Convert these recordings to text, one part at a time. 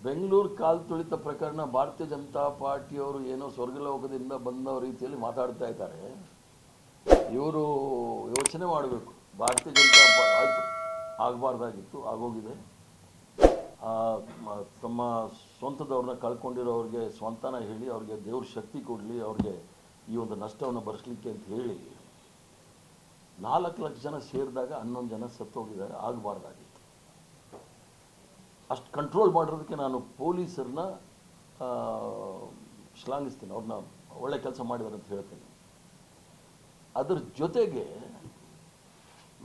ಬೆಂಗಳೂರು ಕಾಲು ತುಳಿತ ಪ್ರಕರಣ ಭಾರತೀಯ ಜನತಾ ಪಾರ್ಟಿಯವರು ಏನೋ ಸ್ವರ್ಗಲೋಕದಿಂದ ಬಂದ ರೀತಿಯಲ್ಲಿ ಮಾತಾಡ್ತಾ ಇದ್ದಾರೆ. ಇವರು ಯೋಚನೆ ಮಾಡಬೇಕು. ಭಾರತೀಯ ಜನತಾ ಪಾರ್ಟಿ ಆಯಿತು, ಆಗಬಾರ್ದಾಗಿತ್ತು, ಆಗೋಗಿದೆ. ತಮ್ಮ ಸ್ವಂತದವ್ರನ್ನ ಕಳ್ಕೊಂಡಿರೋರಿಗೆ ಸ್ವಂತನ ಹೇಳಿ ಅವ್ರಿಗೆ ದೇವ್ರ ಶಕ್ತಿ ಕೊಡಲಿ, ಅವ್ರಿಗೆ ಈ ಒಂದು ನಷ್ಟವನ್ನು ಭರಿಸಲಿಕ್ಕೆ ಅಂತ ಹೇಳಿ 4 ಲಕ್ಷ ಜನ ಸೇರಿದಾಗ 11 ಜನ ಸತ್ತೋಗಿದ್ದಾರೆ. ಆಗಬಾರ್ದಾಗಿತ್ತು. ಅಷ್ಟು ಕಂಟ್ರೋಲ್ ಮಾಡಿರೋದಕ್ಕೆ ನಾನು ಪೊಲೀಸರನ್ನ ಶ್ಲಾಘಿಸ್ತೀನಿ. ಅವ್ರನ್ನ ಒಳ್ಳೆ ಕೆಲಸ ಮಾಡಿದ್ದಾರೆ ಅಂತ ಹೇಳ್ತೀನಿ. ಅದರ ಜೊತೆಗೆ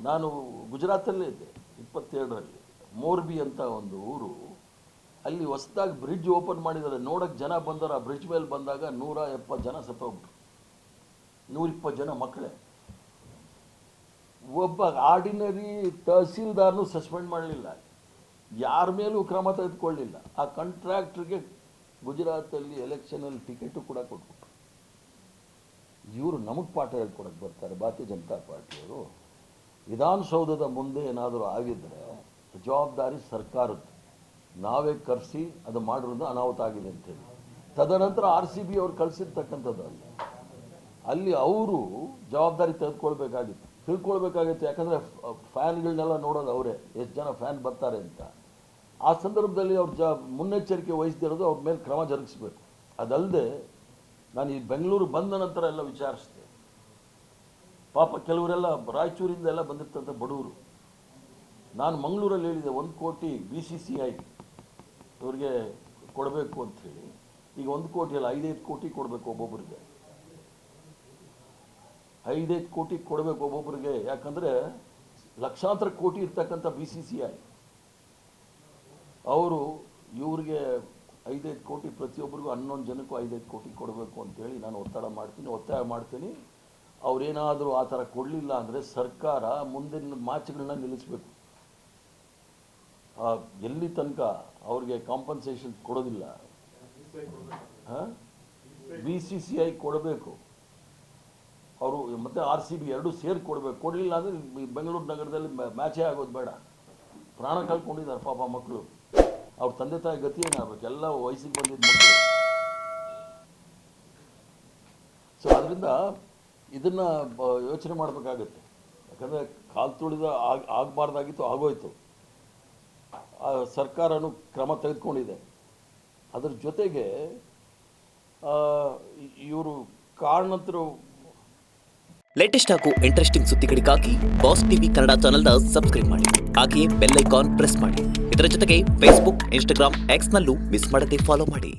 ನಾನು ಗುಜರಾತಲ್ಲೇ ಇದ್ದೆ 22ರಲ್ಲಿ. ಮೋರ್ಬಿ ಅಂತ ಒಂದು ಊರು, ಅಲ್ಲಿ ಹೊಸದಾಗಿ ಬ್ರಿಡ್ಜ್ ಓಪನ್ ಮಾಡಿದ್ದಾರೆ. ನೋಡೋಕ್ಕೆ ಜನ ಬಂದರು. ಆ ಬ್ರಿಡ್ಜ್ ಮೇಲೆ ಬಂದಾಗ 170 ಜನ ಸತ್ತೋಗ್ಬಿಟ್ರು. 120 ಜನ ಮಕ್ಕಳೇ. ಒಬ್ಬ ಆರ್ಡಿನರಿ ತಹಸೀಲ್ದಾರ್ನು ಸಸ್ಪೆಂಡ್ ಮಾಡಲಿಲ್ಲ, ಯಾರ ಮೇಲೂ ಕ್ರಮ ತೆಗೆದುಕೊಳ್ಳಲಿಲ್ಲ. ಆ ಕಾಂಟ್ರಾಕ್ಟ್ರಿಗೆ ಗುಜರಾತಲ್ಲಿ ಎಲೆಕ್ಷನಲ್ಲಿ ಟಿಕೆಟು ಕೂಡ ಕೊಟ್ಬಿಟ್ರು. ಇವರು ನಮಗೆ ಪಾಠ ಹೇಳ್ಕೊಡಕ್ಕೆ ಬರ್ತಾರೆ ಭಾರತೀಯ ಜನತಾ ಪಾರ್ಟಿಯವರು. ವಿಧಾನಸೌಧದ ಮುಂದೆ ಏನಾದರೂ ಆಗಿದ್ದರೆ ಜವಾಬ್ದಾರಿ ಸರ್ಕಾರದ್ದು. ನಾವೇ ಕರೆಸಿ ಅದು ಮಾಡಿರೋದು ಅನಾಹುತ ಆಗಿದೆ ಅಂತೇಳಿ. ತದನಂತರ RCB ಅವ್ರು ಕಳಿಸಿರ್ತಕ್ಕಂಥದ್ದು ಅಲ್ಲಿ ಅವರು ಜವಾಬ್ದಾರಿ ತಿಳ್ಕೊಳ್ಬೇಕಾಗಿತ್ತು. ಯಾಕಂದರೆ ಫ್ಯಾನ್ಗಳನ್ನೆಲ್ಲ ನೋಡೋದು ಅವರೇ, ಎಷ್ಟು ಜನ ಫ್ಯಾನ್ ಬರ್ತಾರೆ ಅಂತ. ಆ ಸಂದರ್ಭದಲ್ಲಿ ಅವ್ರು ಮುನ್ನೆಚ್ಚರಿಕೆ ವಹಿಸ್ದಿರೋದು ಅವ್ರ ಮೇಲೆ ಕ್ರಮ ಜರುಗಿಸ್ಬೇಕು. ಅದಲ್ಲದೆ ನಾನು ಈ ಬೆಂಗಳೂರು ಬಂದ ನಂತರ ಎಲ್ಲ ವಿಚಾರಿಸಿದೆ. ಪಾಪ ಕೆಲವರೆಲ್ಲ ರಾಯಚೂರಿಂದ ಎಲ್ಲ ಬಂದಿರ್ತಂಥ ಬಡವರು. ನಾನು ಮಂಗಳೂರಲ್ಲಿ ಹೇಳಿದೆ 1 ಕೋಟಿ BCCI ಇವ್ರಿಗೆ ಕೊಡಬೇಕು ಅಂಥೇಳಿ. ಈಗ 1 ಕೋಟಿ ಅಲ್ಲ, 5 ಕೋಟಿ ಕೊಡಬೇಕು ಒಬ್ಬೊಬ್ಬರಿಗೆ. 5 ಕೋಟಿ ಕೊಡಬೇಕು ಒಬ್ಬೊಬ್ಬರಿಗೆ. ಯಾಕಂದರೆ ಲಕ್ಷಾಂತರ ಕೋಟಿ ಇರ್ತಕ್ಕಂಥ BCCI ಅವರು ಇವ್ರಿಗೆ 5 ಕೋಟಿ, ಪ್ರತಿಯೊಬ್ಬರಿಗೂ 11 ಜನಕ್ಕೂ 5 ಕೋಟಿ ಕೊಡಬೇಕು ಅಂತೇಳಿ ನಾನು ಒತ್ತಾಯ ಮಾಡ್ತೀನಿ. ಅವರೇನಾದರೂ ಆ ಥರ ಕೊಡಲಿಲ್ಲ ಅಂದರೆ ಸರ್ಕಾರ ಮುಂದಿನ ಮಾರ್ಚ್ಗಳನ್ನ ನಿಲ್ಲಿಸಬೇಕು. ಎಲ್ಲಿ ತನಕ ಅವ್ರಿಗೆ ಕಾಂಪನ್ಸೇಷನ್ ಕೊಡೋದಿಲ್ಲ, BCCI ಕೊಡಬೇಕು ಅವರು, ಮತ್ತು RCB ಎರಡೂ ಸೇರಿ ಕೊಡಬೇಕು. ಕೊಡಲಿಲ್ಲ ಅಂದರೆ ಬೆಂಗಳೂರು ನಗರದಲ್ಲಿ ಮ್ಯಾಚೇ ಆಗೋದು ಬೇಡ. ಪ್ರಾಣ ಕಳ್ಕೊಂಡಿದ್ದಾರೆ ಪಾಪ ಮಕ್ಕಳು. ಅವ್ರ ತಂದೆ ತಾಯಿ ಗತಿ ಏನಾಗಬೇಕು? ಎಲ್ಲ ವಯಸ್ಸಿಗೆ ಬಂದಿದ್ದ ಮಕ್ಕಳು. ಸೊ ಅದರಿಂದ ಇದನ್ನು ಯೋಚನೆ ಮಾಡಬೇಕಾಗತ್ತೆ. ಯಾಕಂದರೆ ಕಾಲು ತುಳಿದ ಆಗಬಾರ್ದಾಗಿತ್ತು, ಆಗೋಯ್ತು. ಸರ್ಕಾರನೂ ಕ್ರಮ ತೆಗೆದುಕೊಂಡಿದೆ. ಅದರ ಜೊತೆಗೆ ಇವರು ಕಾರಣಂತರು ಲೇಟೆಸ್ಟ್ ಹಾಗೂ ಇಂಟ್ರೆಸ್ಟಿಂಗ್ ಸುದ್ದಿಗಳಿಗಾಗಿ ಬಾಸ್ ಟಿವಿ ಕನ್ನಡ ಚಾನೆಲ್ನ ಸಬ್ಸ್ಕ್ರೈಬ್ ಮಾಡಿ. ಹಾಗೆಯೇ ಬೆಲ್ ಐಕಾನ್ ಪ್ರೆಸ್ ಮಾಡಿ. ಇದರ ಜೊತೆಗೆ ಫೇಸ್ಬುಕ್, ಇನ್ಸ್ಟಾಗ್ರಾಮ್, ಎಕ್ಸ್ನಲ್ಲೂ ಮಿಸ್ ಮಾಡದೆ ಫಾಲೋ ಮಾಡಿ.